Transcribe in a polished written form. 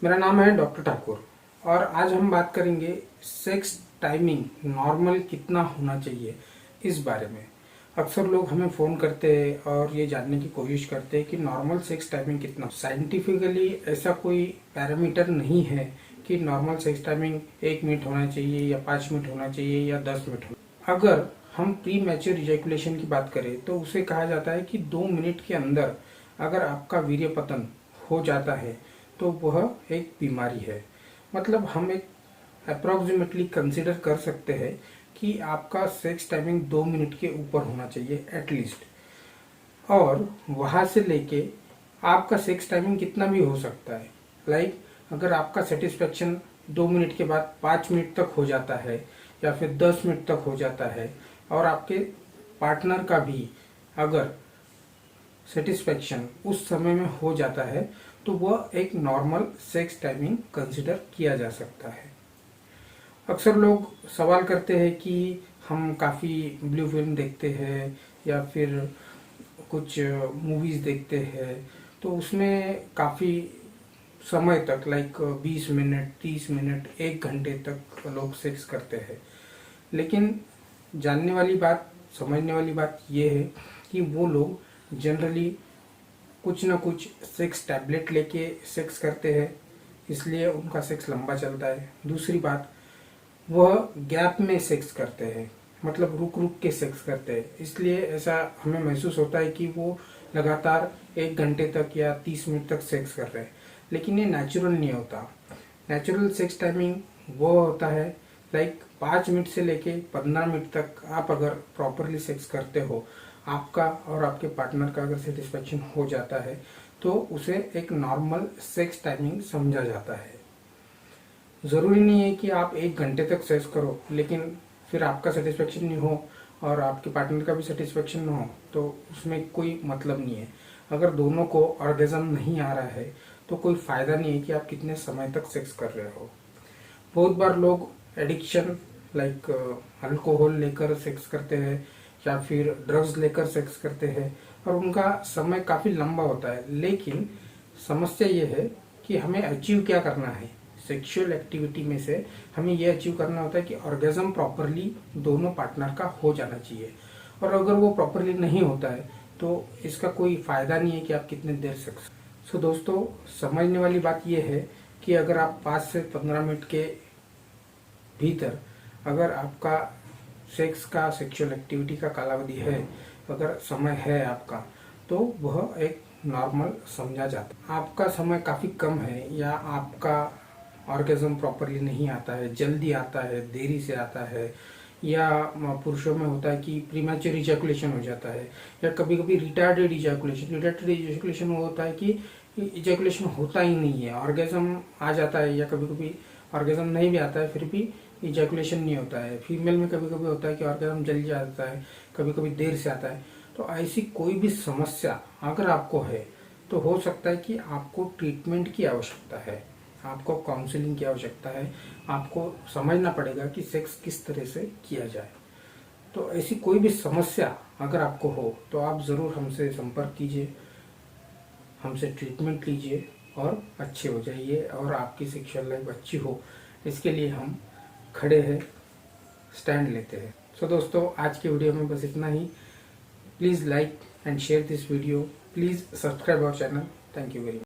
मेरा नाम है डॉक्टर ठाकुर और आज हम बात करेंगे सेक्स टाइमिंग नॉर्मल कितना होना चाहिए इस बारे में। अक्सर लोग हमें फ़ोन करते हैं और ये जानने की कोशिश करते हैं कि नॉर्मल सेक्स टाइमिंग कितना। साइंटिफिकली ऐसा कोई पैरामीटर नहीं है कि नॉर्मल सेक्स टाइमिंग 1 मिनट होना चाहिए या 5 मिनट होना चाहिए या 10 मिनट होना। अगर हम प्री मैच्योर इजैकुलेशन की बात करें तो उसे कहा जाता है कि 2 मिनट के अंदर अगर आपका वीर्य पतन हो जाता है तो वह एक बीमारी है। मतलब हम एक अप्रोक्सीमेटली कंसिडर कर सकते हैं कि आपका सेक्स टाइमिंग 2 मिनट के ऊपर होना चाहिए एटलीस्ट। और वहां से लेके आपका सेक्स टाइमिंग कितना भी हो सकता है। लाइक अगर आपका सेटिस्फेक्शन 2 मिनट के बाद 5 मिनट तक हो जाता है या फिर 10 मिनट तक हो जाता है और आपके पार्टनर का भी अगर सेटिस्फेक्शन उस समय में हो जाता है तो वह एक नॉर्मल सेक्स टाइमिंग कंसिडर किया जा सकता है। अक्सर लोग सवाल करते हैं कि हम काफ़ी ब्लू फिल्म देखते हैं या फिर कुछ मूवीज़ देखते हैं तो उसमें काफ़ी समय तक लाइक 20 मिनट 30 मिनट 1 घंटे तक लोग सेक्स करते हैं। लेकिन जानने वाली बात समझने वाली बात यह है कि वो लोग जनरली कुछ ना कुछ सेक्स टैबलेट लेके सेक्स करते हैं, इसलिए उनका सेक्स लंबा चलता है। दूसरी बात, वह गैप में सेक्स करते हैं, मतलब रुक रुक के सेक्स करते हैं, इसलिए ऐसा हमें महसूस होता है कि वो लगातार 1 घंटे तक या 30 मिनट तक सेक्स कर रहे हैं। लेकिन ये नेचुरल नहीं होता। नेचुरल सेक्स टाइमिंग वो होता है लाइक 5 मिनट से लेके 15 मिनट तक आप अगर प्रॉपरली सेक्स करते हो, आपका और आपके पार्टनर का अगर सेटिस्फेक्शन हो जाता है तो उसे एक नॉर्मल सेक्स टाइमिंग समझा जाता है। ज़रूरी नहीं है कि आप 1 घंटे तक सेक्स करो लेकिन फिर आपका सेटिस्फेक्शन नहीं हो और आपके पार्टनर का भी सेटिस्फेक्शन ना हो तो उसमें कोई मतलब नहीं है। अगर दोनों को ऑर्गेजम नहीं आ रहा है तो कोई फ़ायदा नहीं है कि आप कितने समय तक सेक्स कर रहे हो। बहुत बार लोग एडिक्शन लाइक अल्कोहल लेकर सेक्स करते हैं या फिर ड्रग्स लेकर सेक्स करते हैं और उनका समय काफ़ी लंबा होता है। लेकिन समस्या ये है कि हमें अचीव क्या करना है सेक्सुअल एक्टिविटी में से। हमें ये अचीव करना होता है कि ऑर्गेजम प्रॉपरली दोनों पार्टनर का हो जाना चाहिए। और अगर वो प्रॉपरली नहीं होता है तो इसका कोई फ़ायदा नहीं है कि आप कितने देर सेक्स। सो दोस्तों, समझने वाली बात यह है कि अगर आप 5 से 15 मिनट के भीतर अगर आपका सेक्स का सेक्सुअल एक्टिविटी का कालावधि है, अगर समय है आपका, तो वह एक नॉर्मल समझा जाता है। आपका समय काफ़ी कम है या आपका ऑर्गेजम प्रॉपरली नहीं आता है, जल्दी आता है, देरी से आता है, या पुरुषों में होता है कि प्रीमैच्योर इजैकुलेशन हो जाता है या कभी कभी रिटार्डेड इजैकुलेशन। रिटार्डेड इजैकुलेशन वो होता है कि इजैकुलेशन होता ही नहीं है, ऑर्गेजम आ जाता है या कभी कभी ऑर्गेजम नहीं भी आता है फिर भी इजैकुलेशन नहीं होता है। फीमेल में कभी कभी होता है कि ऑर्गेजम जल्दी आता है, कभी कभी देर से आता है। तो ऐसी कोई भी समस्या अगर आपको है तो हो सकता है कि आपको ट्रीटमेंट की आवश्यकता है, आपको काउंसलिंग की आवश्यकता है, आपको समझना पड़ेगा कि सेक्स किस तरह से किया जाए। तो ऐसी कोई भी समस्या अगर आपको हो तो आप ज़रूर हमसे संपर्क कीजिए, हमसे ट्रीटमेंट लीजिए और अच्छे हो जाइए और आपकी सेक्सुअल लाइफ अच्छी हो, इसके लिए हम खड़े हैं, स्टैंड लेते हैं। सो दोस्तों, आज की वीडियो में बस इतना ही। Please like and share this video, please subscribe our channel. Thank you very much.